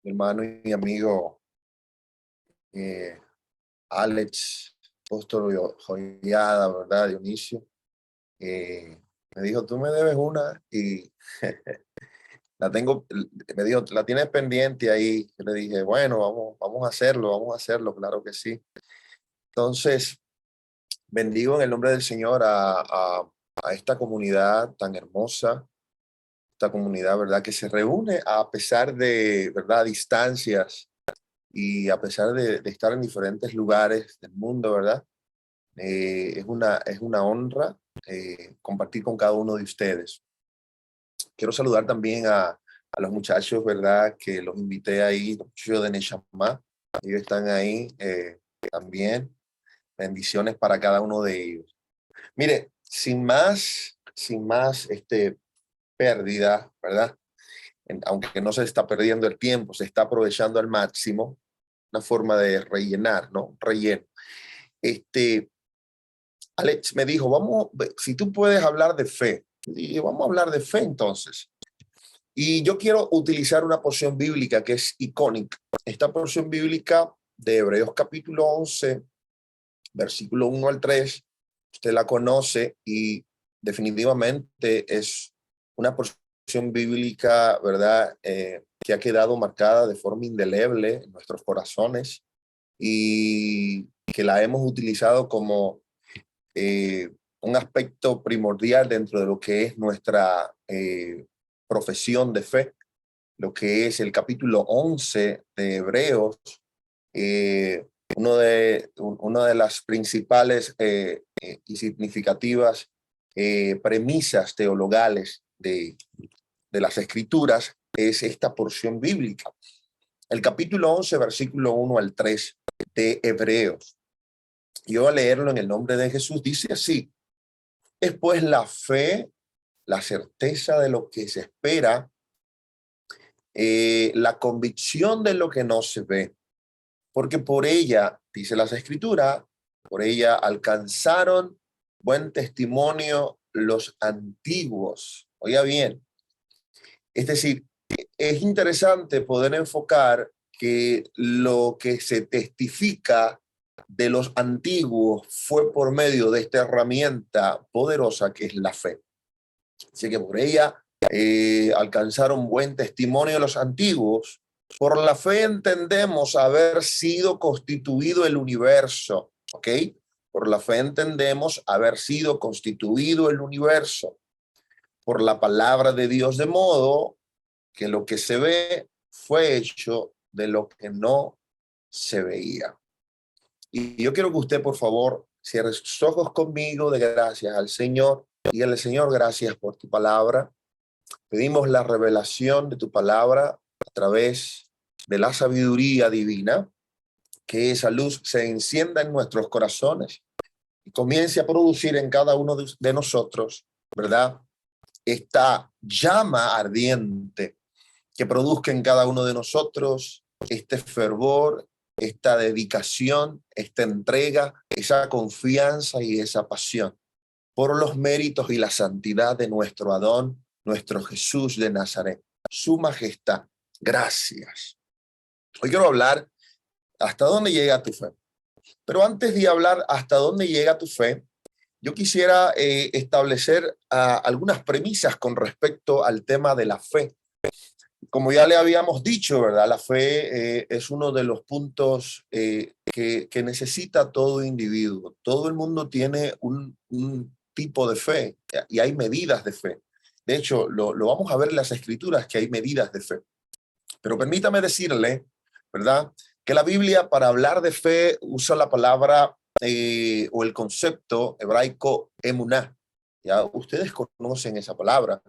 mi hermano y amigo eh, Alex, apóstol Joyada, ¿verdad? Dionisio, me dijo, tú me debes una y la tengo, me dijo, la tienes pendiente ahí. Yo le dije, bueno, vamos a hacerlo, claro que sí. Entonces, bendigo en el nombre del Señor a esta comunidad tan hermosa, esta comunidad, ¿verdad? Que se reúne a pesar de, ¿verdad? Distancias y a pesar de estar en diferentes lugares del mundo, ¿verdad? Es una honra compartir con cada uno de ustedes. Quiero saludar también a los muchachos, ¿verdad? Que los invité ahí, los muchachos de Neshama. Ellos están ahí también. Bendiciones para cada uno de ellos. Mire, sin más pérdida, ¿verdad? Aunque no se está perdiendo el tiempo, se está aprovechando al máximo, una forma de rellenar, ¿no? Relleno. Alex me dijo, si tú puedes hablar de fe, y vamos a hablar de fe entonces. Y yo quiero utilizar una porción bíblica que es icónica. Esta porción bíblica de Hebreos capítulo 11, versículo 1 al 3, usted la conoce y definitivamente es una porción bíblica, ¿verdad? Que ha quedado marcada de forma indeleble en nuestros corazones y que la hemos utilizado como un aspecto primordial dentro de lo que es nuestra profesión de fe, lo que es el capítulo 11 de Hebreos, una de las principales y significativas premisas teologales de las Escrituras es esta porción bíblica. El capítulo 11, versículo 1 al 3 de Hebreos. Yo voy a leerlo en el nombre de Jesús. Dice así: es pues la fe, la certeza de lo que se espera, la convicción de lo que no se ve. Porque por ella, dice las Escrituras, por ella alcanzaron buen testimonio los antiguos. Oiga bien, es decir, es interesante poder enfocar que lo que se testifica de los antiguos fue por medio de esta herramienta poderosa que es la fe. Así que por ella alcanzaron buen testimonio los antiguos. Por la fe entendemos haber sido constituido el universo, ¿ok? Por la fe entendemos haber sido constituido el universo. Por la palabra de Dios, de modo que lo que se ve fue hecho de lo que no se veía. Y yo quiero que usted, por favor, cierre sus ojos conmigo de gracias al Señor. Dígale, Señor, gracias por tu palabra. Pedimos la revelación de tu palabra a través de la sabiduría divina, que esa luz se encienda en nuestros corazones y comience a producir en cada uno de nosotros, ¿verdad? Esta llama ardiente que produzca en cada uno de nosotros este fervor, esta dedicación, esta entrega, esa confianza y esa pasión por los méritos y la santidad de nuestro Adón, nuestro Jesús de Nazaret. Su majestad, gracias. Hoy quiero hablar hasta dónde llega tu fe. Pero antes de hablar hasta dónde llega tu fe, yo quisiera establecer algunas premisas con respecto al tema de la fe. Como ya le habíamos dicho, ¿verdad? La fe es uno de los puntos que necesita todo individuo. Todo el mundo tiene un tipo de fe y hay medidas de fe. De hecho, lo vamos a ver en las Escrituras, que hay medidas de fe. Pero permítame decirle, ¿verdad? Que la Biblia, para hablar de fe, usa la palabra o el concepto hebraico emuná. Ya ustedes conocen esa palabra.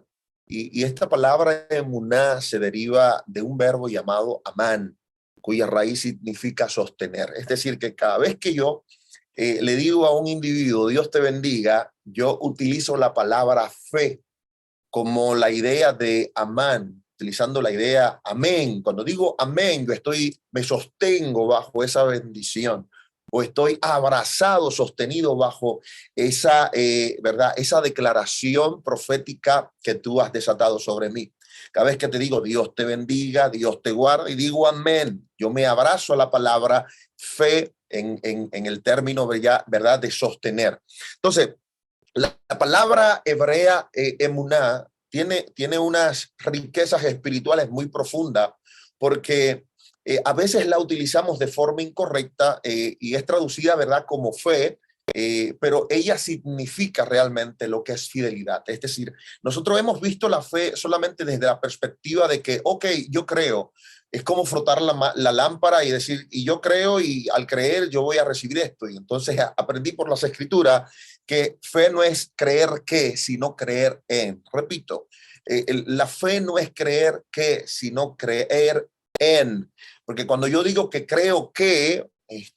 Y esta palabra emuná se deriva de un verbo llamado amán, cuya raíz significa sostener. Es decir, que cada vez que yo le digo a un individuo, Dios te bendiga, yo utilizo la palabra fe como la idea de amán, utilizando la idea amén. Cuando digo amén, me sostengo bajo esa bendición o estoy abrazado, sostenido bajo esa, ¿verdad? Esa declaración profética que tú has desatado sobre mí. Cada vez que te digo Dios te bendiga, Dios te guarda, y digo amén, yo me abrazo a la palabra fe en el término, ¿verdad?, de sostener. Entonces, la palabra hebrea emuná tiene unas riquezas espirituales muy profundas porque a veces la utilizamos de forma incorrecta y es traducida, ¿verdad?, como fe, pero ella significa realmente lo que es fidelidad. Es decir, nosotros hemos visto la fe solamente desde la perspectiva de que, ok, yo creo. Es como frotar la lámpara y decir, y yo creo, y al creer yo voy a recibir esto. Y entonces aprendí por las escrituras que fe no es creer que, sino creer en. Repito, la fe no es creer que, sino creer en. Porque cuando yo digo que creo que,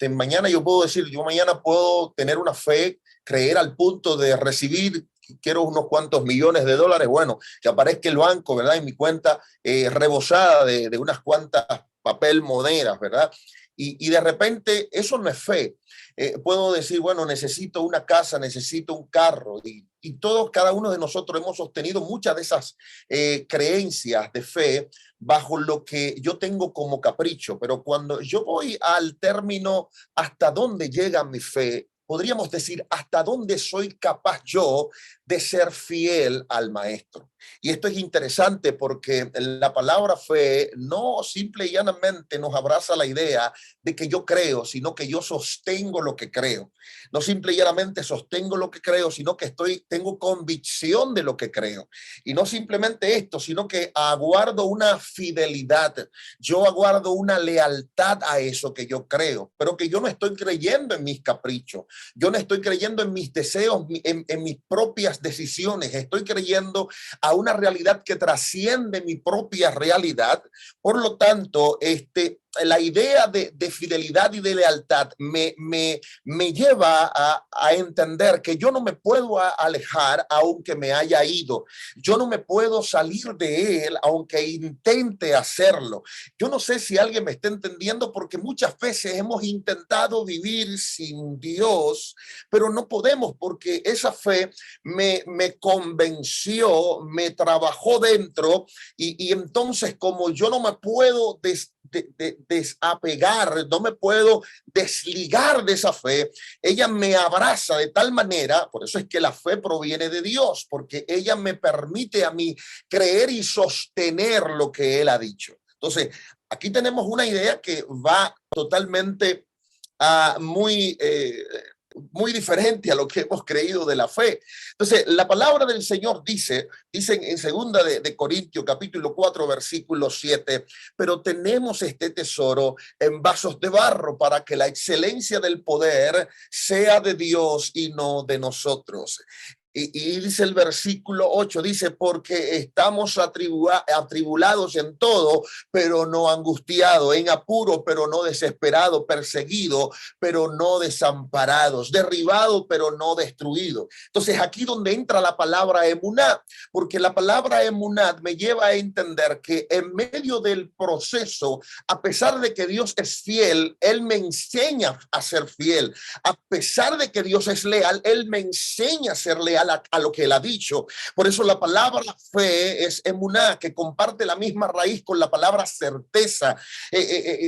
mañana yo puedo decir, yo mañana puedo tener una fe, creer al punto de recibir, quiero unos cuantos millones de dólares, bueno, que aparezca el banco, ¿verdad?, en mi cuenta rebosada de unas cuantas papel monedas, ¿verdad? Y de repente eso no es fe. Puedo decir, bueno, necesito una casa, necesito un carro, y todos, cada uno de nosotros hemos sostenido muchas de esas creencias de fe bajo lo que yo tengo como capricho, pero cuando yo voy al término hasta dónde llega mi fe, podríamos decir hasta dónde soy capaz yo de ser fiel al maestro. Y esto es interesante porque la palabra fe no simple y llanamente nos abraza la idea de que yo creo, sino que yo sostengo lo que creo. No simple y llanamente sostengo lo que creo, sino que tengo convicción de lo que creo. Y no simplemente esto, sino que aguardo una fidelidad. Yo aguardo una lealtad a eso que yo creo, pero que yo no estoy creyendo en mis caprichos. Yo no estoy creyendo en mis deseos, en mis propias decisiones. Estoy creyendo a una realidad que trasciende mi propia realidad. Por lo tanto, la idea de fidelidad y de lealtad me lleva a entender que yo no me puedo alejar aunque me haya ido. Yo no me puedo salir de él aunque intente hacerlo. Yo no sé si alguien me está entendiendo porque muchas veces hemos intentado vivir sin Dios, pero no podemos porque esa fe me convenció, me trabajó dentro y entonces como yo no me puedo desapegar, no me puedo desligar de esa fe, ella me abraza de tal manera, por eso es que la fe proviene de Dios, porque ella me permite a mí creer y sostener lo que Él ha dicho. Entonces, aquí tenemos una idea que va totalmente muy diferente a lo que hemos creído de la fe. Entonces, la palabra del Señor dicen en segunda de Corintios, capítulo 4, versículo 7, pero tenemos este tesoro en vasos de barro para que la excelencia del poder sea de Dios y no de nosotros. Y dice el versículo 8, dice, porque estamos atribulados en todo, pero no angustiados, en apuro, pero no desesperados, perseguidos, pero no desamparados, derribados, pero no destruidos. Entonces aquí donde entra la palabra emuná, porque la palabra emuná me lleva a entender que en medio del proceso, a pesar de que Dios es fiel, Él me enseña a ser fiel. A pesar de que Dios es leal, Él me enseña a ser leal a lo que Él ha dicho. Por eso la palabra fe es emuná, que comparte la misma raíz con la palabra certeza,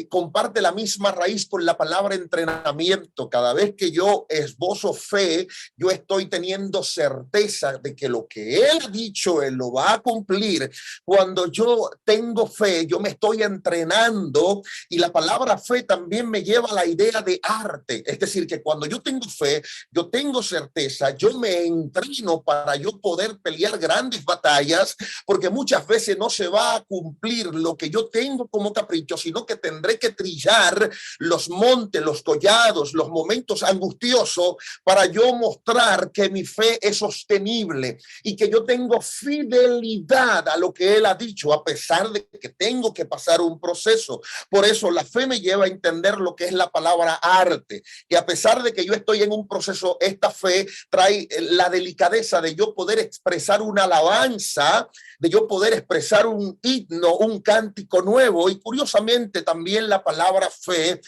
comparte la misma raíz con la palabra entrenamiento. Cada vez que yo esbozo fe, yo estoy teniendo certeza de que lo que Él ha dicho, Él lo va a cumplir. Cuando yo tengo fe, yo me estoy entrenando, y la palabra fe también me lleva a la idea de arte. Es decir, que cuando yo tengo fe, yo tengo certeza, yo me entreno para yo poder pelear grandes batallas, porque muchas veces no se va a cumplir lo que yo tengo como capricho, sino que tendré que trillar los montes, los collados, los momentos angustiosos para yo mostrar que mi fe es sostenible y que yo tengo fidelidad a lo que Él ha dicho, a pesar de que tengo que pasar un proceso. Por eso la fe me lleva a entender lo que es la palabra arte, que a pesar de que yo estoy en un proceso, esta fe trae la delicadeza de yo poder expresar una alabanza, de yo poder expresar un himno, un cántico nuevo. Y curiosamente también la palabra fe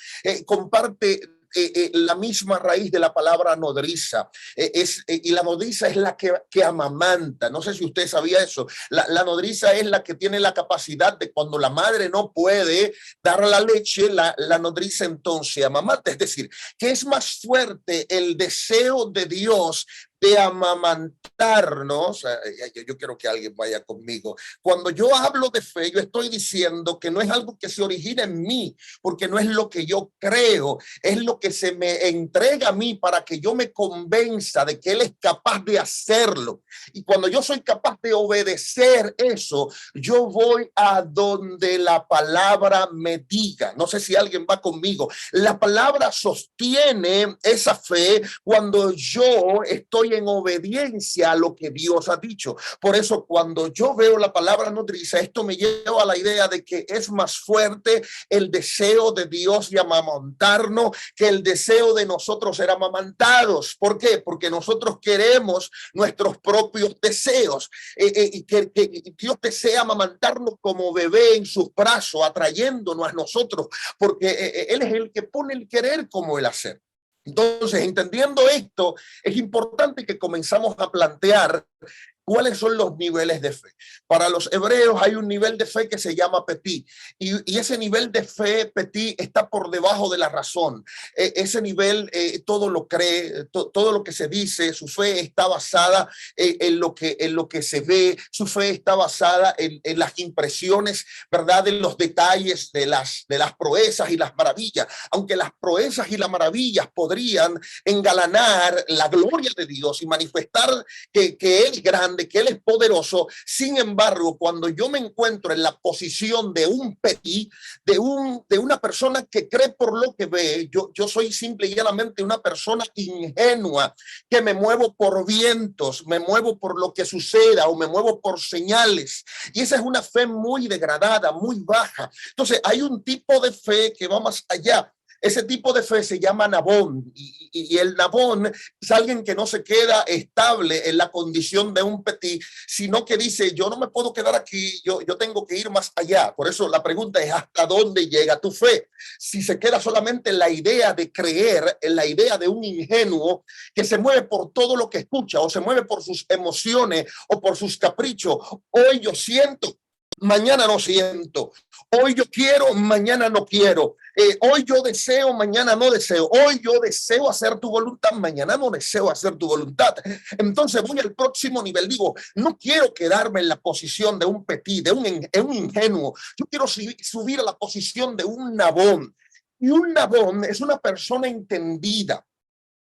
comparte la misma raíz de la palabra nodriza. Y la nodriza es la que amamanta. No sé si usted sabía eso. La nodriza es la que tiene la capacidad de, cuando la madre no puede dar la leche, la nodriza entonces amamanta. Es decir, que es más fuerte el deseo de Dios de amamantarnos. Yo quiero que alguien vaya conmigo. Cuando yo hablo de fe, yo estoy diciendo que no es algo que se origina en mí, porque no es lo que yo creo, es lo que se me entrega a mí para que yo me convenza de que Él es capaz de hacerlo. Y cuando yo soy capaz de obedecer eso, yo voy a donde la palabra me diga. No sé si alguien va conmigo. La palabra sostiene esa fe cuando yo estoy en obediencia a lo que Dios ha dicho. Por eso, cuando yo veo la palabra nodriza, esto me lleva a la idea de que es más fuerte el deseo de Dios de amamantarnos que el deseo de nosotros ser amamantados. ¿Por qué? Porque nosotros queremos nuestros propios deseos. Y que Dios desea amamantarnos como bebé en sus brazos, atrayéndonos a nosotros, porque Él es el que pone el querer como el hacer. Entonces, entendiendo esto, es importante que comenzamos a plantear ¿cuáles son los niveles de fe? Para los hebreos hay un nivel de fe que se llama petit, y ese nivel de fe petit está por debajo de la razón. Ese nivel todo lo cree, todo lo que se dice, su fe está basada en lo que se ve, su fe está basada en las impresiones, ¿verdad? En los detalles de las proezas y las maravillas, aunque las proezas y las maravillas podrían engalanar la gloria de Dios y manifestar que Él es grande, que Él es poderoso. Sin embargo, cuando yo me encuentro en la posición de un petit, de una persona que cree por lo que ve, yo soy simple y llanamente una persona ingenua, que me muevo por vientos, me muevo por lo que suceda o me muevo por señales. Y esa es una fe muy degradada, muy baja. Entonces, hay un tipo de fe que va más allá. Ese tipo de fe se llama nabón, y el nabón es alguien que no se queda estable en la condición de un petit, sino que dice, yo no me puedo quedar aquí, yo tengo que ir más allá. Por eso la pregunta es, ¿hasta dónde llega tu fe? Si se queda solamente en la idea de creer, en la idea de un ingenuo que se mueve por todo lo que escucha, o se mueve por sus emociones o por sus caprichos. Hoy yo siento, mañana no siento. Hoy yo quiero, mañana no quiero. Hoy yo deseo, mañana no deseo. Hoy yo deseo hacer tu voluntad, mañana no deseo hacer tu voluntad. Entonces voy al próximo nivel. Digo, no quiero quedarme en la posición de un petit, de un ingenuo. Yo quiero subir a la posición de un nabón. Y un nabón es una persona entendida.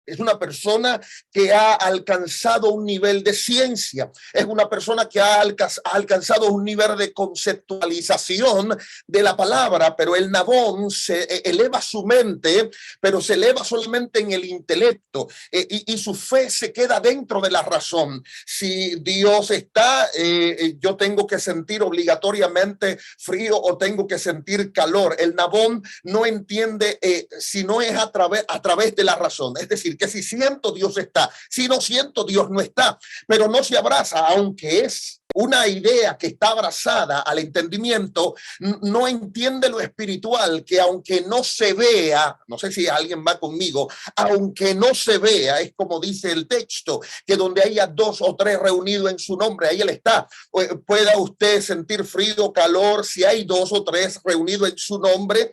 Es una persona que ha alcanzado un nivel de ciencia. Es una persona que ha alcanzado un nivel de conceptualización de la palabra, pero el nabón se eleva su mente, pero se eleva solamente en el intelecto, y su fe se queda dentro de la razón. Si Dios está, yo tengo que sentir obligatoriamente frío o tengo que sentir calor. El nabón no entiende si no es a través de la razón. Es decir, que si siento, Dios está. Si no siento, Dios no está. Pero no se abraza, aunque es una idea que está abrazada al entendimiento, no entiende lo espiritual, que aunque no se vea, no sé si alguien va conmigo, aunque no se vea, es como dice el texto, que donde haya dos o tres reunidos en su nombre, ahí Él está. Pueda usted sentir frío o calor, si hay dos o tres reunidos en su nombre,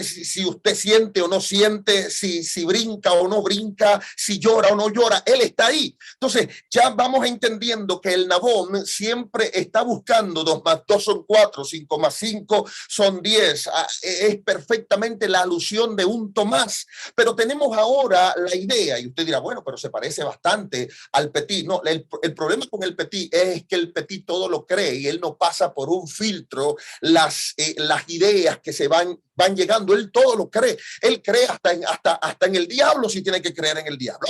si usted siente o no siente, si brinca o no brinca, si llora o no llora, Él está ahí. Entonces ya vamos entendiendo que el nabón siempre está buscando 2 más 2 son 4, 5 más 5 son 10. Es perfectamente la alusión de un Tomás. Pero tenemos ahora la idea, y usted dirá, bueno, pero se parece bastante al petit. No, el problema con el petit es que el petit todo lo cree y él no pasa por un filtro las ideas que se van llegando. Él todo lo cree. Él cree hasta en el diablo, si tiene que creer en el diablo.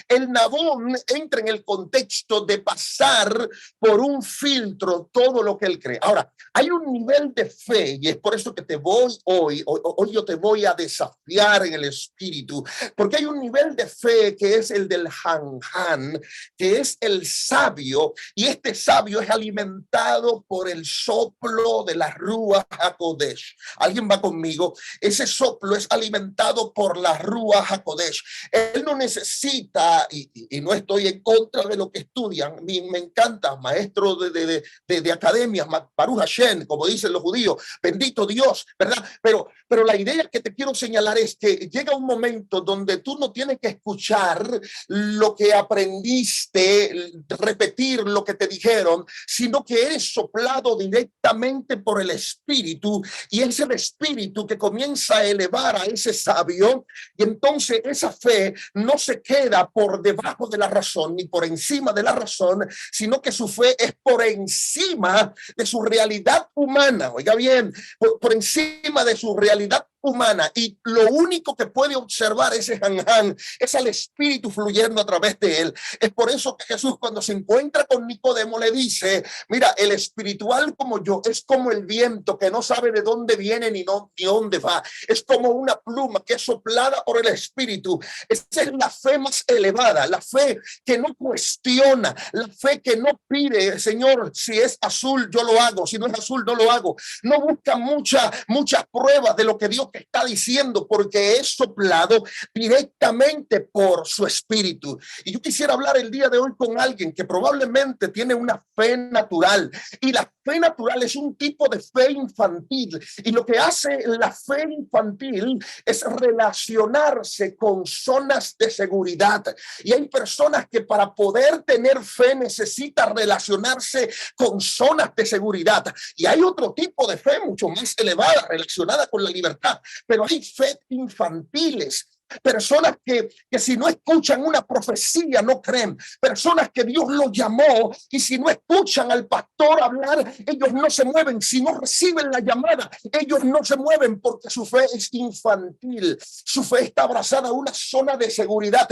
El nabón entra en el contexto de pasar por un filtro todo lo que él cree. Ahora, hay un nivel de fe, y es por eso que te voy hoy yo te voy a desafiar en el espíritu, porque hay un nivel de fe que es el del Han, que es el sabio, y este sabio es alimentado por el soplo de la Ruach HaKodesh. ¿Alguien va conmigo? conmigo, ese soplo es alimentado por la Ruach HaKodesh. Él no necesita, y no estoy en contra de lo que estudian, me encanta, maestro de academias, Baruch Hashem, como dicen los judíos, bendito Dios, ¿verdad? Pero la idea que te quiero señalar es que llega un momento donde tú no tienes que escuchar lo que aprendiste, repetir lo que te dijeron, sino que eres soplado directamente por el Espíritu, y es el Espíritu que comienza a elevar a ese sabio, y entonces esa fe no se queda por debajo de la razón ni por encima de la razón, sino que su fe es por encima de su realidad humana. Oiga bien, por encima de su realidad humana, y lo único que puede observar ese Hanán es al Espíritu fluyendo a través de él. Es por eso que Jesús, cuando se encuentra con Nicodemo, le dice: mira, el espiritual como yo es como el viento que no sabe de dónde viene ni dónde va, es como una pluma que es soplada por el Espíritu. Esa es la fe más elevada, la fe que no cuestiona, la fe que no pide: Señor, si es azul yo lo hago, si no es azul no lo hago. No busca muchas pruebas de lo que Dios está diciendo, porque es soplado directamente por su Espíritu. Y yo quisiera hablar el día de hoy con alguien que probablemente tiene una fe natural, y la fe natural es un tipo de fe infantil, y lo que hace la fe infantil es relacionarse con zonas de seguridad. Y hay personas que para poder tener fe necesitan relacionarse con zonas de seguridad, y hay otro tipo de fe mucho más elevada relacionada con la libertad. Pero hay fe infantiles, personas que si no escuchan una profecía no creen, personas que Dios los llamó y si no escuchan al pastor hablar, ellos no se mueven. Si no reciben la llamada, ellos no se mueven, porque su fe es infantil, su fe está abrazada a una zona de seguridad.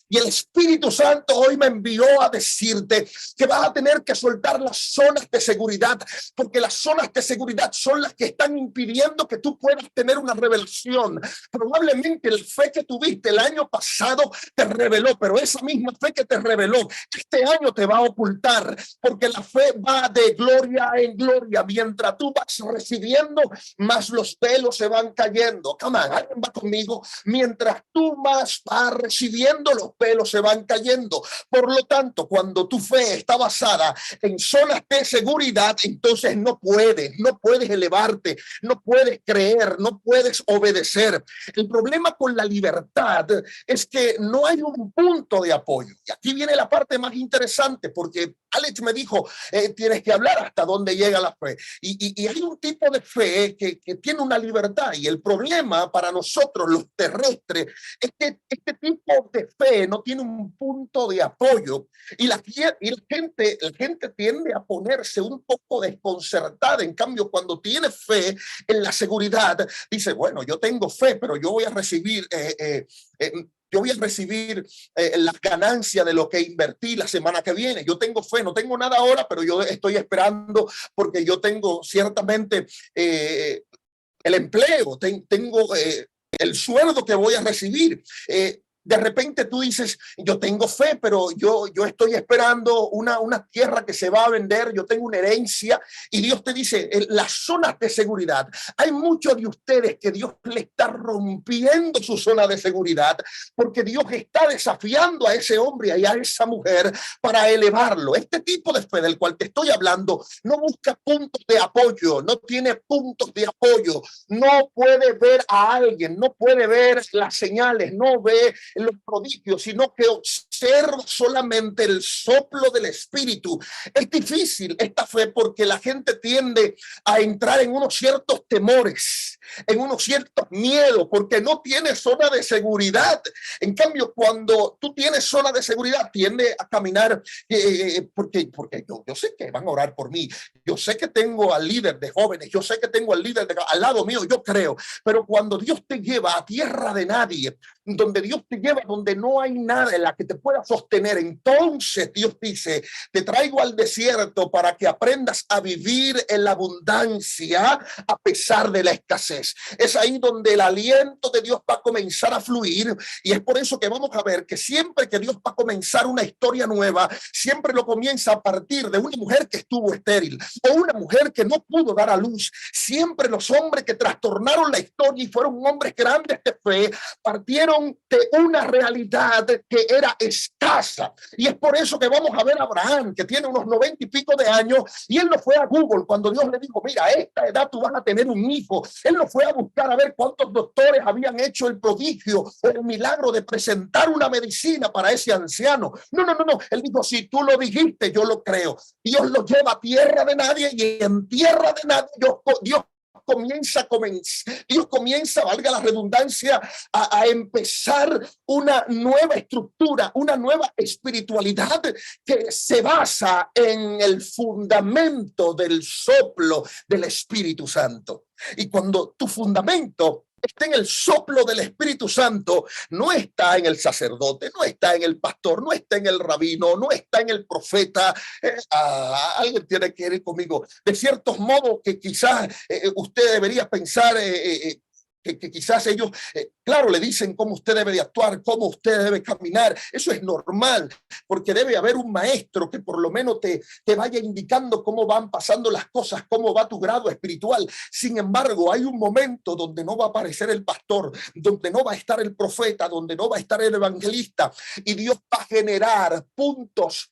Y el Espíritu Santo hoy me envió a decirte que vas a tener que soltar las zonas de seguridad, porque las zonas de seguridad son las que están impidiendo que tú puedas tener una revelación. Probablemente el fe que tuviste el año pasado te reveló, pero esa misma fe que te reveló este año te va a ocultar, porque la fe va de gloria en gloria. Mientras tú vas recibiendo, más los pelos se van cayendo. Come on, alguien va conmigo. Mientras tú más vas recibiendo, los pelos se van cayendo. Por lo tanto, cuando tu fe está basada en zonas de seguridad, entonces no puedes elevarte, no puedes creer, no puedes obedecer. El problema con la libertad es que no hay un punto de apoyo. Y aquí viene la parte más interesante, porque Alex me dijo, tienes que hablar hasta dónde llega la fe. Y hay un tipo de fe que tiene una libertad, y el problema para nosotros los terrestres es que este tipo de fe no tiene un punto de apoyo, y la gente tiende a ponerse un poco desconcertada. En cambio, cuando tiene fe en la seguridad, dice: bueno, yo tengo fe, pero yo voy a recibir las ganancias de lo que invertí la semana que viene. Yo tengo fe, no tengo nada ahora, pero yo estoy esperando, porque yo tengo ciertamente el empleo, tengo el sueldo que voy a recibir. De repente tú dices: yo tengo fe, pero yo estoy esperando una tierra que se va a vender, yo tengo una herencia. Y Dios te dice: en las zonas de seguridad, hay muchos de ustedes que Dios le está rompiendo su zona de seguridad, porque Dios está desafiando a ese hombre y a esa mujer para elevarlo. Este tipo de fe del cual te estoy hablando no busca puntos de apoyo, no tiene puntos de apoyo, no puede ver a alguien, no puede ver las señales, no ve los prodigios, sino que observa solamente el soplo del Espíritu. Es difícil esta fe, porque la gente tiende a entrar en unos ciertos temores, en unos ciertos miedos, porque no tiene zona de seguridad. En cambio, cuando tú tienes zona de seguridad, tiende a caminar, porque yo sé que van a orar por mí, yo sé que tengo al líder de jóvenes, yo sé que tengo al líder al lado mío, yo creo. Pero cuando Dios te lleva a tierra de nadie, donde Dios te lleva, donde no hay nada en la que te pueda sostener, entonces Dios dice: te traigo al desierto para que aprendas a vivir en la abundancia a pesar de la escasez. fluidez. Es ahí donde el aliento de Dios va a comenzar a fluir, y es por eso que vamos a ver que siempre que Dios va a comenzar una historia nueva, siempre lo comienza a partir de una mujer que estuvo estéril o una mujer que no pudo dar a luz. Siempre los hombres que trastornaron la historia y fueron hombres grandes de fe partieron de una realidad que era escasa, y es por eso que vamos a ver a Abraham, que tiene unos 90 y pico de años, y él no fue a Google cuando Dios le dijo, mira, a esta edad tú vas a tener un hijo. Él no fue a buscar a ver cuántos doctores habían hecho el prodigio o el milagro de presentar una medicina para ese anciano. No. Él dijo, si tú lo dijiste, yo lo creo. Dios lo lleva a tierra de nadie, y en tierra de nadie Dios comienza, valga la redundancia, a empezar una nueva estructura, una nueva espiritualidad que se basa en el fundamento del soplo del Espíritu Santo. Y cuando tu fundamento está en el soplo del Espíritu Santo, no está en el sacerdote, no está en el pastor, no está en el rabino, no está en el profeta. Alguien tiene que ir conmigo. De ciertos modos que quizás usted debería pensar que quizás ellos, claro, le dicen cómo usted debe de actuar, cómo usted debe caminar. Eso es normal, porque debe haber un maestro que por lo menos te vaya indicando cómo van pasando las cosas, cómo va tu grado espiritual. Sin embargo, hay un momento donde no va a aparecer el pastor, donde no va a estar el profeta, donde no va a estar el evangelista, y Dios va a generar puntos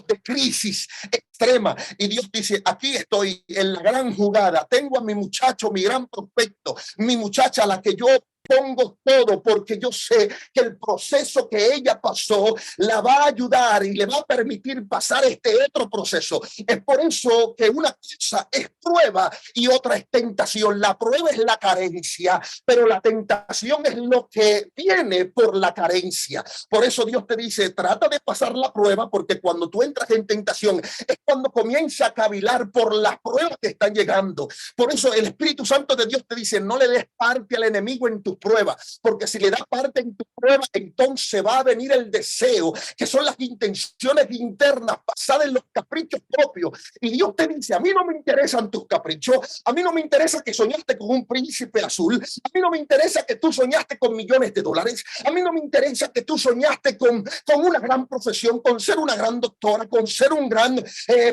de crisis extrema. Y Dios dice, aquí estoy en la gran jugada, tengo a mi muchacho, mi gran prospecto, mi muchacha a la que yo pongo todo, porque yo sé que el proceso que ella pasó la va a ayudar y le va a permitir pasar este otro proceso. Es por eso que una cosa es prueba y otra es tentación. La prueba es la carencia, pero la tentación es lo que viene por la carencia. Por eso Dios te dice, trata de pasar la prueba, porque cuando tú entras en tentación es cuando comienza a cavilar por las pruebas que están llegando. Por eso el Espíritu Santo de Dios te dice, no le des parte al enemigo en tu prueba, porque si le das parte en tu prueba, entonces va a venir el deseo, que son las intenciones internas basadas en los caprichos propios. Y Dios te dice, a mí no me interesan tus caprichos, a mí no me interesa que soñaste con un príncipe azul, a mí no me interesa que tú soñaste con millones de dólares, a mí no me interesa que tú soñaste con una gran profesión, con ser una gran doctora, con ser un gran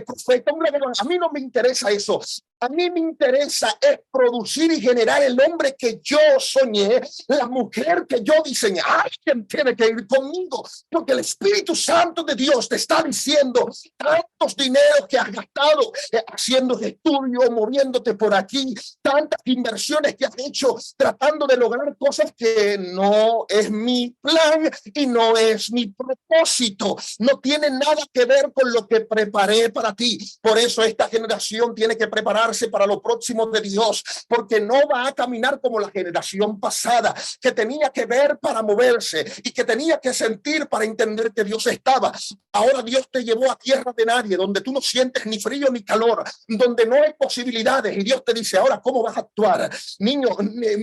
profeta, a mí no me interesa eso. A mí me interesa es producir y generar el hombre que yo soñé, la mujer que yo diseñé. Alguien tiene que ir conmigo, porque el Espíritu Santo de Dios te está diciendo tantos dineros que has gastado haciendo estudio, moviéndote por aquí, tantas inversiones que has hecho tratando de lograr cosas que no es mi plan y no es mi propósito. No tiene nada que ver con lo que preparé para ti. Por eso esta generación tiene que prepararse para lo próximo de Dios, porque no va a caminar como la generación pasada, que tenía que ver para moverse y que tenía que sentir para entender que Dios estaba. Ahora Dios te llevó a tierra de nadie, donde tú no sientes ni frío ni calor, donde no hay posibilidades, y Dios te dice, ahora, ¿cómo vas a actuar? Niño,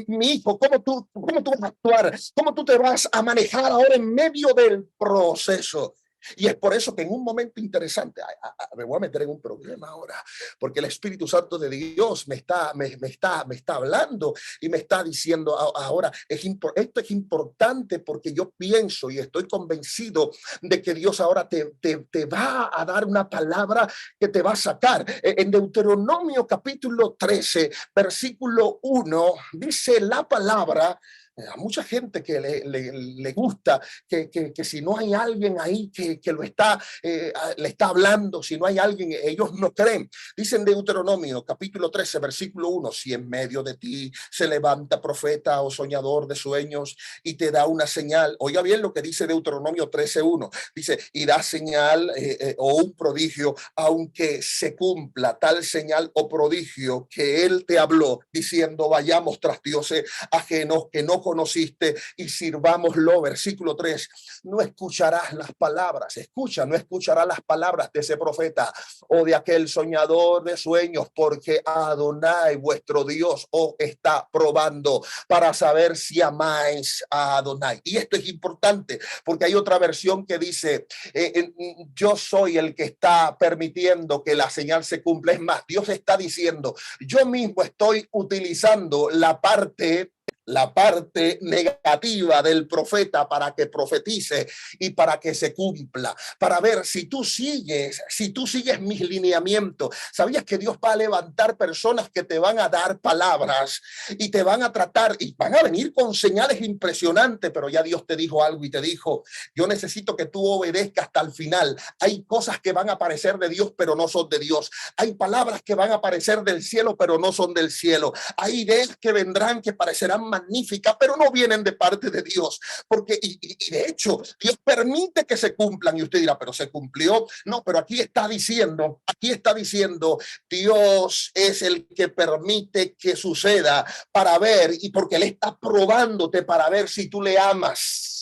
mi hijo, ¿cómo tú vas a actuar? ¿Cómo tú te vas a manejar ahora en medio del proceso? Y es por eso que en un momento interesante, me voy a meter en un problema ahora, porque el Espíritu Santo de Dios me está hablando y me está diciendo ahora, esto es importante, porque yo pienso y estoy convencido de que Dios ahora te va a dar una palabra que te va a sacar. En Deuteronomio capítulo 13, versículo 1, dice la palabra. A mucha gente que le gusta que si no hay alguien ahí que lo está, le está hablando, si no hay alguien, ellos no creen. Dicen Deuteronomio capítulo 13 versículo 1, si en medio de ti se levanta profeta o soñador de sueños y te da una señal. Oiga bien lo que dice Deuteronomio 13:1, dice, y da señal o un prodigio, aunque se cumpla tal señal o prodigio que él te habló, diciendo, vayamos tras dioses ajenos que no conociste y sirvámoslo. Versículo 3, no escucharás las palabras, no escucharás las palabras de ese profeta o de aquel soñador de sueños, porque Adonai, vuestro Dios, os está probando para saber si amáis a Adonai. Y esto es importante porque hay otra versión que dice, yo soy el que está permitiendo que la señal se cumpla. Es más, Dios está diciendo, yo mismo estoy utilizando la parte negativa del profeta para que profetice y para que se cumpla, para ver si tú sigues mis lineamientos. ¿Sabías que Dios va a levantar personas que te van a dar palabras y te van a tratar y van a venir con señales impresionantes? Pero ya Dios te dijo algo y te dijo, yo necesito que tú obedezcas hasta el final. Hay cosas que van a aparecer de Dios, pero no son de Dios. Hay palabras que van a aparecer del cielo, pero no son del cielo. Hay ideas que vendrán que parecerán magnífica, pero no vienen de parte de Dios, porque y de hecho Dios permite que se cumplan y usted dirá, pero se cumplió. No, pero aquí está diciendo, Dios es el que permite que suceda para ver y porque Él está probándote para ver si tú le amas.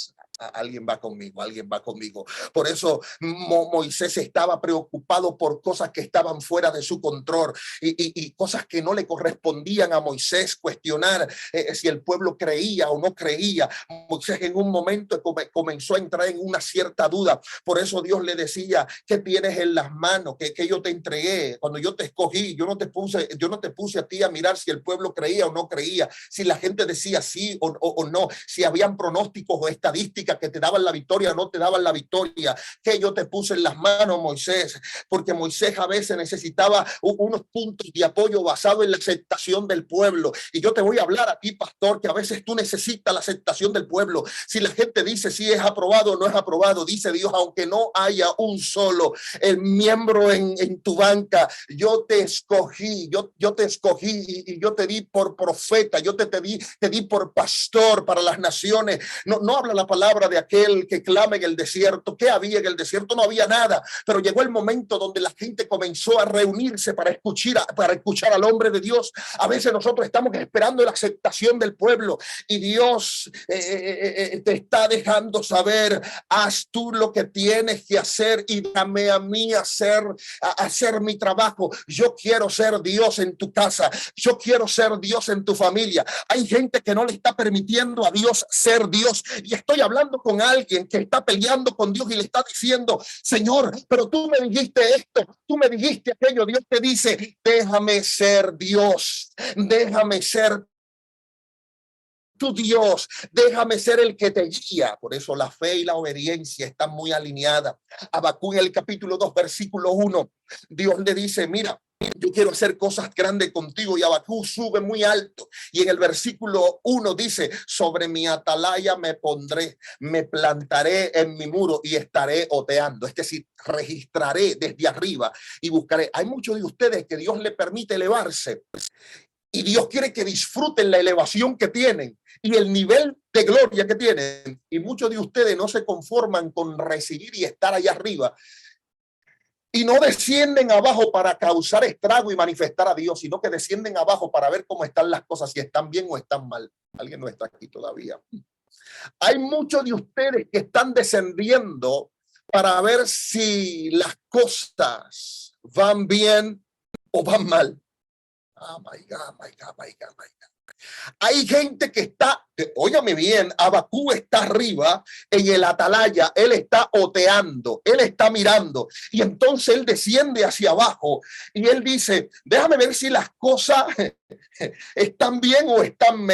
Alguien va conmigo. Por eso Moisés estaba preocupado por cosas que estaban fuera de su control y cosas que no le correspondían a Moisés cuestionar si el pueblo creía o no creía. Moisés en un momento comenzó a entrar en una cierta duda. Por eso Dios le decía, ¿qué tienes en las manos? Que yo te entregué cuando yo te escogí. Yo no te puse a ti a mirar si el pueblo creía o no creía, si la gente decía sí o no, si habían pronósticos o estadísticas que te daban la victoria o no te daban la victoria. Que yo te puse en las manos, Moisés, porque Moisés a veces necesitaba unos puntos de apoyo basado en la aceptación del pueblo. Y yo te voy a hablar a ti, pastor, que a veces tú necesitas la aceptación del pueblo. Si la gente dice si es aprobado o no es aprobado, dice Dios, aunque no haya un solo el miembro en tu banca, yo te escogí, yo te escogí y yo te di por profeta, yo te di por pastor para las naciones. No habla la palabra de aquel que clama en el desierto. ¿Qué había en el desierto? No había nada, pero llegó el momento donde la gente comenzó a reunirse para escuchar al hombre de Dios. A veces nosotros estamos esperando la aceptación del pueblo y Dios te está dejando saber, haz tú lo que tienes que hacer y dame a mí hacer mi trabajo. Yo quiero ser Dios en tu casa, yo quiero ser Dios en tu familia. Hay gente que no le está permitiendo a Dios ser Dios, y estoy hablando con alguien que está peleando con Dios y le está diciendo, Señor, pero tú me dijiste esto, tú me dijiste aquello. Dios te dice, déjame ser Dios, déjame ser tu Dios, déjame ser el que te guía. Por eso la fe y la obediencia están muy alineadas. Habacuc en el capítulo 2, versículo 1, Dios le dice, mira, yo quiero hacer cosas grandes contigo, y Habacuc sube muy alto y en el versículo 1 dice, sobre mi atalaya me pondré, me plantaré en mi muro y estaré oteando, es decir, registraré desde arriba y buscaré. Hay muchos de ustedes que Dios le permite elevarse y Dios quiere que disfruten la elevación que tienen y el nivel de gloria que tienen, y muchos de ustedes no se conforman con recibir y estar allá arriba y no descienden abajo para causar estrago y manifestar a Dios, sino que descienden abajo para ver cómo están las cosas, si están bien o están mal. Alguien no está aquí todavía. Hay muchos de ustedes que están descendiendo para ver si las cosas van bien o van mal. Oh my God, my God, my God, my God. Hay gente que está, óyame bien, Habacuc está arriba en el atalaya, él está oteando, él está mirando, y entonces él desciende hacia abajo y él dice, déjame ver si las cosas están bien o están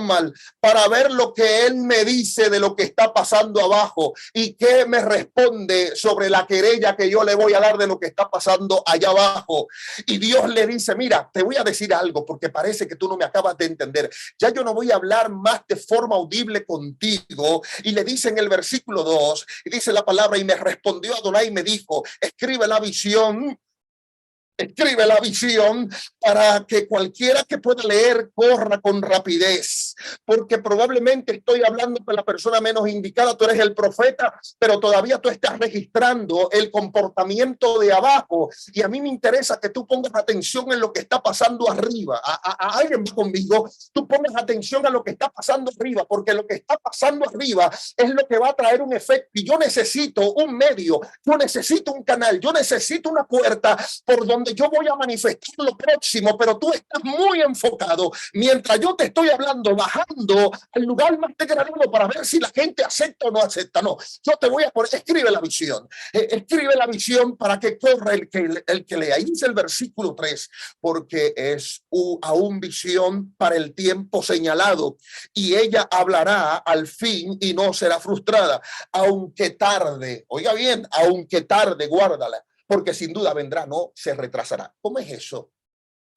mal, para ver lo que él me dice de lo que está pasando abajo y qué me responde sobre la querella que yo le voy a dar de lo que está pasando allá abajo. Y Dios le dice, mira, te voy a decir algo porque parece que tú no me acabas de entender. Ya yo no voy a hablar más de forma audible contigo. Y le dice en el versículo 2, y dice la palabra, y me respondió Adonai y me dijo, escribe la visión para que cualquiera que pueda leer corra con rapidez. porque probablemente estoy hablando con la persona menos indicada. Tú eres el profeta, pero todavía tú estás registrando el comportamiento de abajo, y a mí me interesa que tú pongas atención en lo que está pasando arriba. A alguien va conmigo, tú pongas atención a lo que está pasando arriba, porque lo que está pasando arriba es lo que va a traer un efecto. Y yo necesito un medio, yo necesito un canal, yo necesito una puerta por donde yo voy a manifestar lo próximo, pero tú estás muy enfocado. Mientras yo te estoy hablando, bajando al lugar más degradado para ver si la gente acepta o no acepta. No, yo te voy a poner, escribe la visión para que corra el que lea. Ahí dice el versículo 3, porque es aún visión para el tiempo señalado, y ella hablará al fin y no será frustrada, aunque tarde. Oiga bien, aunque tarde, guárdala, porque sin duda vendrá, no se retrasará. ¿Cómo es eso?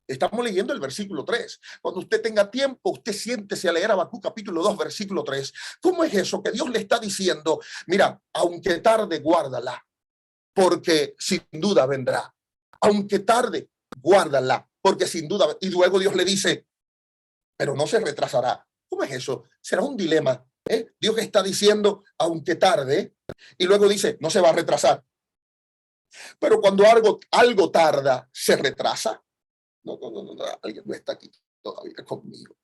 Estamos leyendo el versículo 3. Cuando usted tenga tiempo, usted siéntese a leer Habacuc capítulo 2, versículo 3. ¿Cómo es eso? Que Dios le está diciendo, mira, aunque tarde, guárdala, porque sin duda vendrá. Aunque tarde, guárdala, porque sin duda. Y luego Dios le dice, pero no se retrasará. ¿Cómo es eso? Será un dilema. Dios está diciendo, aunque tarde, y luego dice, no se va a retrasar. Pero cuando algo tarda, se retrasa. No, alguien no está aquí todavía conmigo.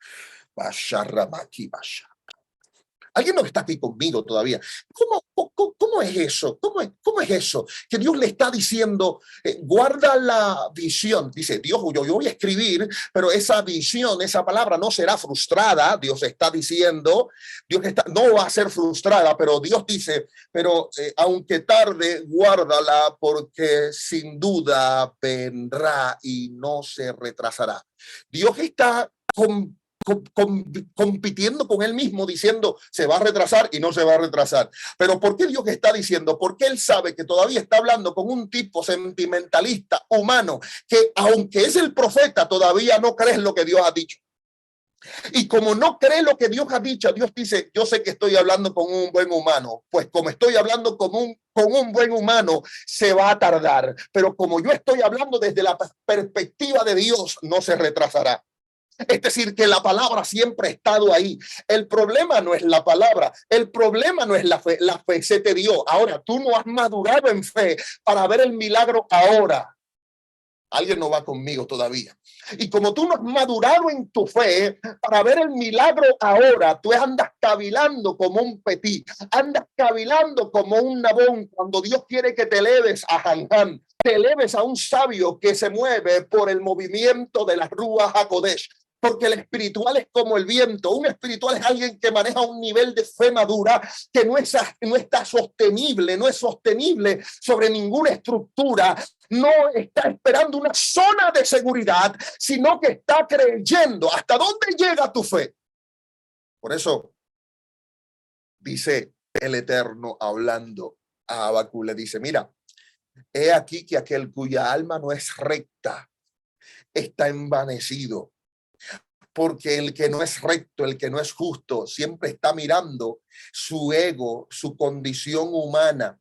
Alguien no está aquí conmigo todavía. ¿Cómo es eso? ¿Cómo es eso? Que Dios le está diciendo, guarda la visión. Dice, Dios, yo voy a escribir, pero esa visión, esa palabra no será frustrada. Dios está diciendo, no va a ser frustrada, pero Dios dice, pero aunque tarde, guárdala, porque sin duda vendrá y no se retrasará. Dios está compitiendo con él mismo, diciendo se va a retrasar y no se va a retrasar. Pero ¿por qué Dios está diciendo? Porque él sabe que todavía está hablando con un tipo sentimentalista, humano, que aunque es el profeta, todavía no crees lo que Dios ha dicho. Y como no cree lo que Dios ha dicho, Dios dice, yo sé que estoy hablando con un buen humano, pues como estoy hablando con un buen humano, se va a tardar, pero como yo estoy hablando desde la perspectiva de Dios, no se retrasará. Es decir, que la palabra siempre ha estado ahí. El problema no es la palabra, el problema no es la fe se te dio. Ahora, tú no has madurado en fe para ver el milagro ahora. Alguien no va conmigo todavía. Y como tú no has madurado en tu fe para ver el milagro ahora, tú andas cavilando como un petí, andas cavilando como un Nabón, cuando Dios quiere que te eleves a Hanán, te eleves a un sabio que se mueve por el movimiento de la Ruach HaKodesh. Porque el espiritual es como el viento. Un espiritual es alguien que maneja un nivel de fe madura que no está sostenible, no es sostenible sobre ninguna estructura. No está esperando una zona de seguridad, sino que está creyendo. ¿Hasta dónde llega tu fe? Por eso dice el Eterno hablando a Habacuc, le dice, mira, he aquí que aquel cuya alma no es recta está envanecido. Porque el que no es recto, el que no es justo, siempre está mirando su ego, su condición humana.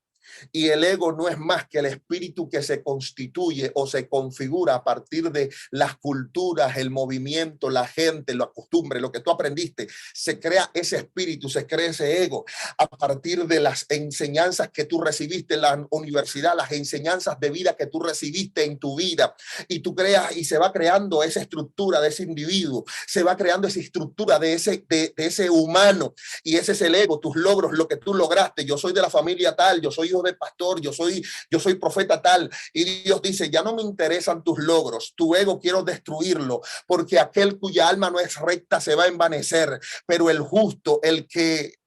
Y el ego no es más que el espíritu que se constituye o se configura a partir de las culturas, el movimiento, la gente, la costumbre, lo que tú aprendiste. Se crea ese espíritu, se crea ese ego a partir de las enseñanzas que tú recibiste en la universidad, las enseñanzas de vida que tú recibiste en tu vida. Y tú creas y se va creando esa estructura de ese individuo, se va creando esa estructura de ese humano. Y ese es el ego, tus logros, lo que tú lograste. Yo soy de la familia tal, yo soy hijo de pastor, yo soy profeta tal, y Dios dice, ya no me interesan tus logros, tu ego quiero destruirlo, porque aquel cuya alma no es recta se va a envanecer, pero el justo, el que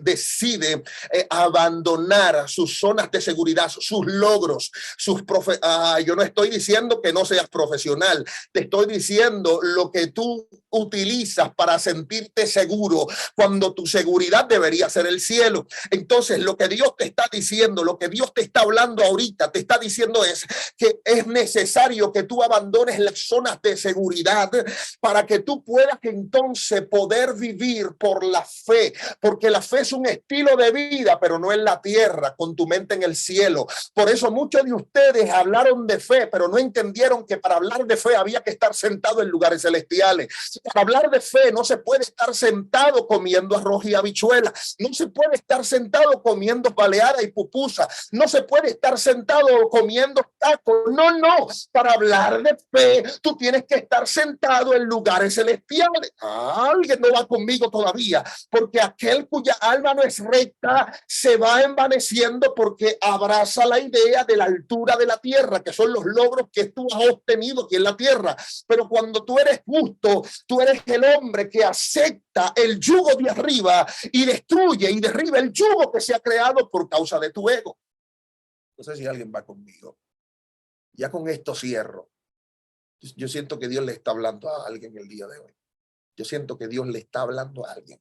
decide abandonar sus zonas de seguridad, sus logros, yo no estoy diciendo que no seas profesional, te estoy diciendo lo que tú utilizas para sentirte seguro, cuando tu seguridad debería ser el cielo. Entonces, lo que Dios te está diciendo, lo que Dios te está hablando ahorita, te está diciendo es que es necesario que tú abandones las zonas de seguridad para que tú puedas entonces poder vivir por la fe, porque la fe es un estilo de vida, pero no en la tierra, con tu mente en el cielo. Por eso muchos de ustedes hablaron de fe, pero no entendieron que para hablar de fe había que estar sentado en lugares celestiales. Para hablar de fe no se puede estar sentado comiendo arroz y habichuelas. No se puede estar sentado comiendo baleada y pupusa. No se puede estar sentado comiendo tacos. No, no. Para hablar de fe, tú tienes que estar sentado en lugares celestiales. Alguien no va conmigo todavía, porque aquel cuya alma no es recta se va envaneciendo porque abraza la idea de la altura de la tierra, que son los logros que tú has obtenido aquí en la tierra. Pero cuando tú eres justo, tú eres el hombre que acepta el yugo de arriba y destruye y derriba el yugo que se ha creado por causa de tu ego. No sé si alguien va conmigo. Ya con esto cierro. Yo siento que Dios le está hablando a alguien el día de hoy. Yo siento que Dios le está hablando a alguien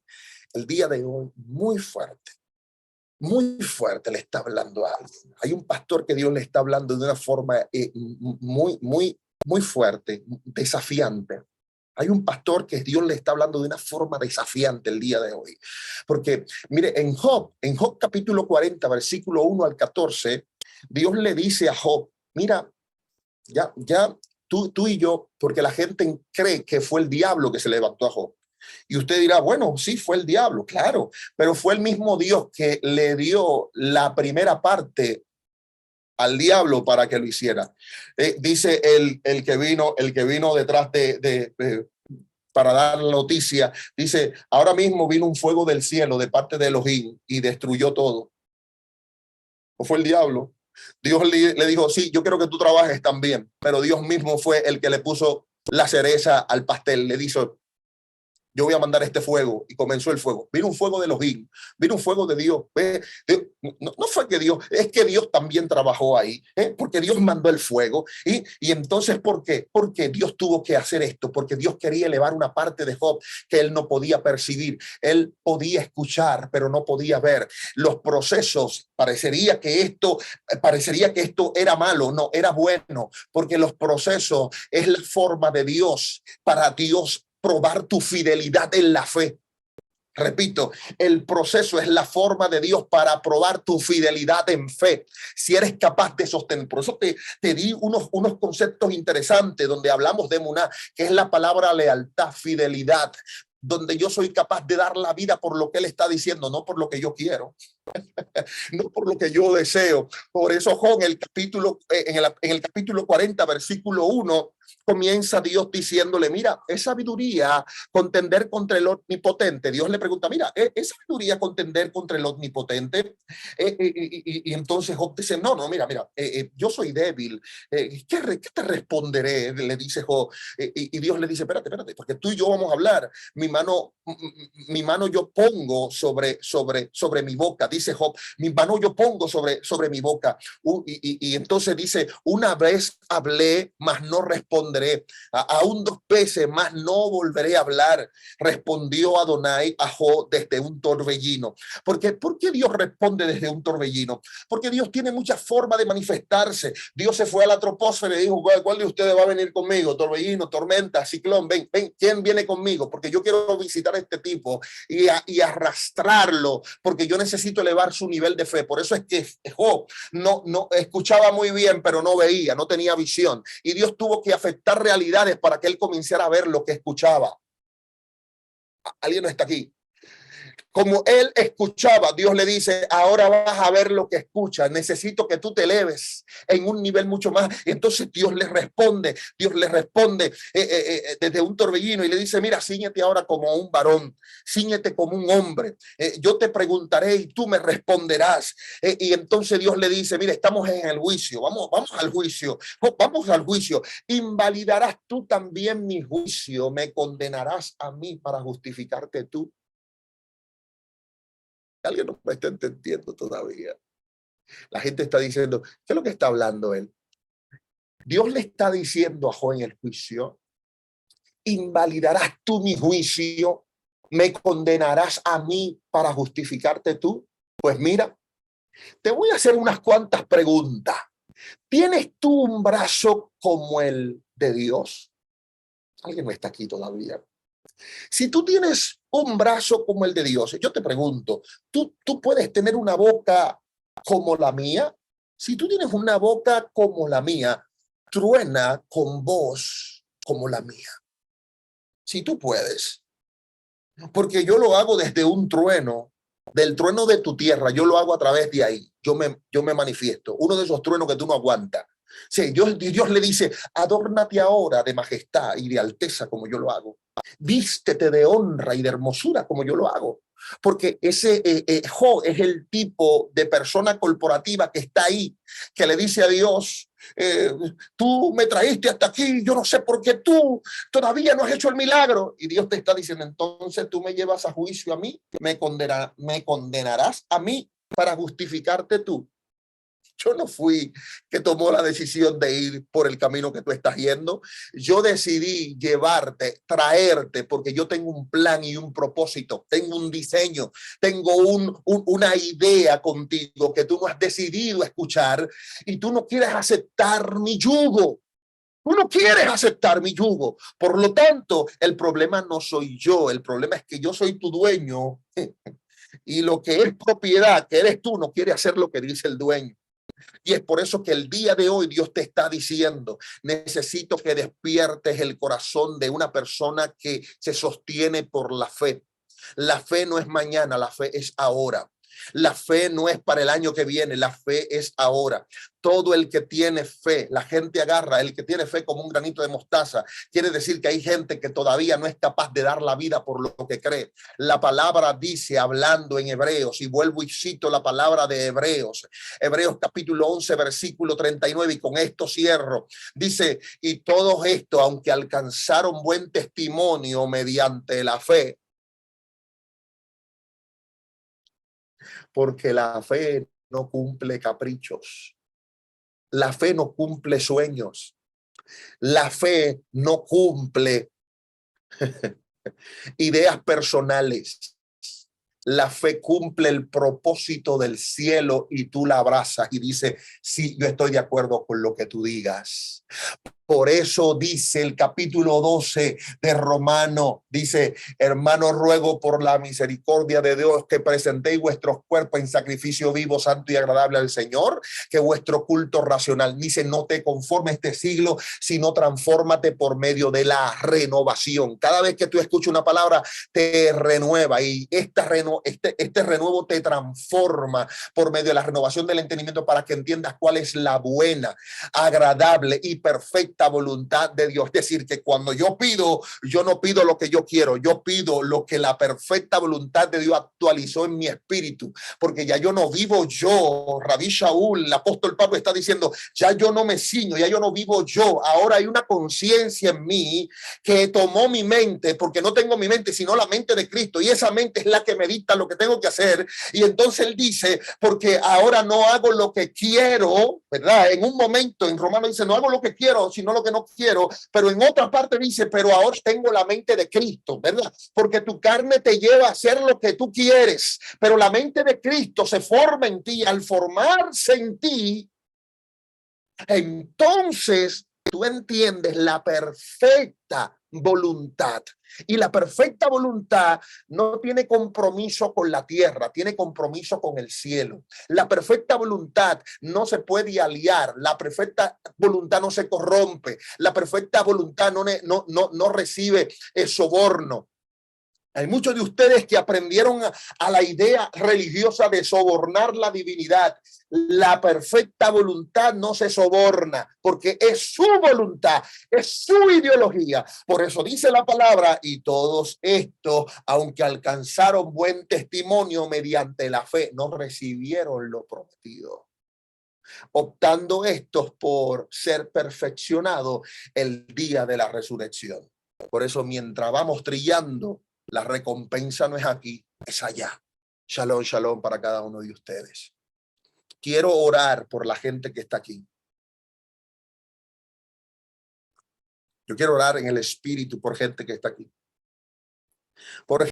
el día de hoy muy fuerte le está hablando a alguien. Hay un pastor que Dios le está hablando de una forma muy fuerte, desafiante. Hay un pastor que Dios le está hablando de una forma desafiante el día de hoy. Porque, mire, en Job capítulo 40, versículo 1 al 14, Dios le dice a Job, mira, ya tú y yo, porque la gente cree que fue el diablo que se levantó a Job. Y usted dirá, bueno, sí, fue el diablo, claro, pero fue el mismo Dios que le dio la primera parte al diablo para que lo hiciera. Dice el que vino detrás para dar la noticia, dice, ahora mismo vino un fuego del cielo de parte de Elohim y destruyó todo. ¿O fue el diablo? Dios le dijo, sí, yo quiero que tú trabajes también, pero Dios mismo fue el que le puso la cereza al pastel. Le dijo, yo voy a mandar este fuego, y comenzó el fuego. Vino un fuego de Elohim, vino un fuego de Dios. No fue que Dios, es que Dios también trabajó ahí, porque Dios mandó el fuego. Y entonces, ¿por qué? Porque Dios tuvo que hacer esto, porque Dios quería elevar una parte de Job que él no podía percibir. Él podía escuchar, pero no podía ver. Los procesos, parecería que esto era malo, no, era bueno, porque los procesos es la forma de Dios para Dios probar tu fidelidad en la fe. Repito, el proceso es la forma de Dios para probar tu fidelidad en fe. Si eres capaz de sostener. Por eso te di unos conceptos interesantes donde hablamos de emuná, que es la palabra lealtad, fidelidad, donde yo soy capaz de dar la vida por lo que él está diciendo, no por lo que yo quiero. No por lo que yo deseo. Por eso Job en el capítulo 40, versículo 1, comienza Dios diciéndole, mira, es sabiduría contender contra el omnipotente. Dios le pregunta, mira, ¿es sabiduría contender contra el omnipotente? Y entonces Job dice, no, mira, yo soy débil. ¿Qué te responderé? Le dice Job. Y Dios le dice, espérate, porque tú y yo vamos a hablar. Mi mano yo pongo sobre mi boca, dice Job, mi mano yo pongo sobre mi boca. Y entonces dice, una vez hablé, mas no responderé. Aún dos veces, mas no volveré a hablar. Respondió Adonai a Job desde un torbellino. ¿Por qué Dios responde desde un torbellino? Porque Dios tiene muchas formas de manifestarse. Dios se fue a la troposfera y dijo, ¿cuál de ustedes va a venir conmigo? Torbellino, tormenta, ciclón, ven, ¿quién viene conmigo? Porque yo quiero visitar a este tipo y arrastrarlo, porque yo necesito elevar su nivel de fe. Por eso es que Job no escuchaba muy bien, pero no veía, no tenía visión. Y Dios tuvo que afectar realidades para que él comenzara a ver lo que escuchaba. ¿Alguien no está aquí? Como él escuchaba, Dios le dice, ahora vas a ver lo que escuchas. Necesito que tú te eleves en un nivel mucho más. Entonces Dios le responde desde un torbellino y le dice, mira, cíñete ahora como un varón, cíñete como un hombre. Yo te preguntaré y tú me responderás. Y entonces Dios le dice, mira, estamos en el juicio, vamos al juicio, vamos al juicio. Invalidarás tú también mi juicio, me condenarás a mí para justificarte tú. Alguien no me está entendiendo todavía. La gente está diciendo, ¿qué es lo que está hablando él? Dios le está diciendo a Job en el juicio, invalidarás tú mi juicio, me condenarás a mí para justificarte tú. Pues mira, te voy a hacer unas cuantas preguntas. ¿Tienes tú un brazo como el de Dios? Alguien no está aquí todavía. Si tú tienes un brazo como el de Dios, yo te pregunto, ¿tú puedes tener una boca como la mía? Si tú tienes una boca como la mía, truena con voz como la mía. Si tú puedes, porque yo lo hago desde un trueno, del trueno de tu tierra, yo lo hago a través de ahí. Yo me manifiesto. Uno de esos truenos que tú no aguantas. Sí, Dios le dice, adórnate ahora de majestad y de alteza como yo lo hago. Vístete de honra y de hermosura como yo lo hago. Porque ese Jo es el tipo de persona corporativa que está ahí, que le dice a Dios, tú me trajiste hasta aquí, yo no sé por qué tú todavía no has hecho el milagro. Y Dios te está diciendo, entonces tú me llevas a juicio a mí, me condenarás a mí para justificarte tú. Yo no fui que tomó la decisión de ir por el camino que tú estás yendo. Yo decidí llevarte, traerte, porque yo tengo un plan y un propósito, tengo un diseño, tengo una idea contigo que tú no has decidido escuchar y tú no quieres aceptar mi yugo. Tú no quieres aceptar mi yugo. Por lo tanto, el problema no soy yo, el problema es que yo soy tu dueño y lo que es propiedad, que eres tú, no quiere hacer lo que dice el dueño. Y es por eso que el día de hoy Dios te está diciendo, necesito que despiertes el corazón de una persona que se sostiene por la fe. La fe no es mañana, la fe es ahora. La fe no es para el año que viene, la fe es ahora. Todo el que tiene fe, la gente agarra el que tiene fe como un granito de mostaza. Quiere decir que hay gente que todavía no es capaz de dar la vida por lo que cree. La palabra dice, hablando en Hebreos, y vuelvo y cito la palabra de Hebreos, Hebreos capítulo 11, versículo 39, y con esto cierro. Dice, y todo esto, aunque alcanzaron buen testimonio mediante la fe, porque la fe no cumple caprichos, la fe no cumple sueños, la fe no cumple ideas personales. La fe cumple el propósito del cielo y tú la abrazas y dices, sí, yo estoy de acuerdo con lo que tú digas. Por eso dice el capítulo 12 de Romano, dice, hermano, ruego por la misericordia de Dios que presentéis vuestros cuerpos en sacrificio vivo, santo y agradable al Señor, que vuestro culto racional. Dice, no te conformes este siglo, sino transfórmate por medio de la renovación. Cada vez que tú escuchas una palabra, te renueva y este renuevo te transforma por medio de la renovación del entendimiento para que entiendas cuál es la buena, agradable y perfecta voluntad de Dios. Es decir, que cuando yo pido, yo no pido lo que yo quiero, yo pido lo que la perfecta voluntad de Dios actualizó en mi espíritu, porque ya yo no vivo yo. Rabí Shaul, el apóstol Pablo está diciendo, ya yo no me ciño, ya yo no vivo yo, ahora hay una conciencia en mí que tomó mi mente, porque no tengo mi mente, sino la mente de Cristo, y esa mente es la que me dicta lo que tengo que hacer. Y entonces él dice, porque ahora no hago lo que quiero, ¿verdad? En un momento en Romano dice, no hago lo que quiero, sino lo que no quiero, pero en otra parte dice, pero ahora tengo la mente de Cristo, ¿verdad? Porque tu carne te lleva a hacer lo que tú quieres, pero la mente de Cristo se forma en ti. Al formarse en ti, entonces tú entiendes la perfecta voluntad. Y la perfecta voluntad no tiene compromiso con la tierra, tiene compromiso con el cielo. La perfecta voluntad no se puede aliar, la perfecta voluntad no se corrompe, la perfecta voluntad no recibe soborno. Hay muchos de ustedes que aprendieron a la idea religiosa de sobornar la divinidad. La perfecta voluntad no se soborna porque es su voluntad, es su ideología. Por eso dice la palabra, y todos estos, aunque alcanzaron buen testimonio mediante la fe, no recibieron lo prometido, optando estos por ser perfeccionados el día de la resurrección. Por eso, mientras vamos trillando, la recompensa no es aquí, es allá. Shalom, shalom para cada uno de ustedes. Quiero orar por la gente que está aquí. Yo quiero orar en el espíritu por gente que está aquí. Por